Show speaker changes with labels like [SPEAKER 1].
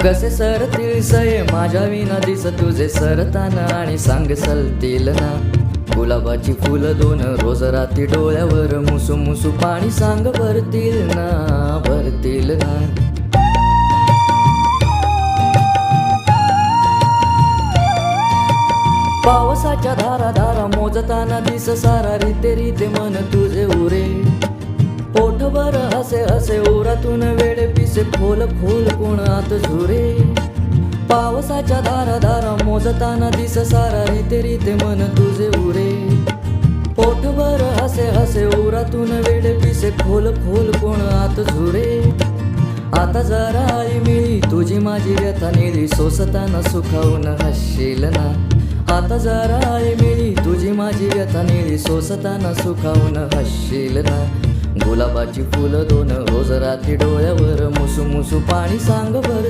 [SPEAKER 1] कसे सरतील सये माझ्या विना दिस तुझे सरताना आणि सांग सलतील ना. गुलाबाची फुलं दोन रोज रात्री डोळ्यावर मुसू मुसू पाणी सांग भरतील ना, भरतील ना. पावसाच्या धारा धारा मोजताना दिस सारा रीते रीते मन तुझे उरे. पोटभर हसे हसे ओरातून वेडे पिसे खोल खोल कोण आत झुरे. पावसाच्या धारा धारा मोजताना दिस सारा रीते रीते मन तुझे उरे. पोटभर हसे हसे ओरातून वेडे पिसे खोल खोल कोण आत झुरे. आता जरा आई मिळी तुझी माझी व्यथा निळी सोसताना सुखावून हसशील ना. आता जरा आई मिळी तुझी माझी व्यथा निळी सोसताना सुखावून हसशील ना. गुलाबाची फुलं दोन रोज रात्री डोळ्यावर मुसू मुसू पाणी सांग भर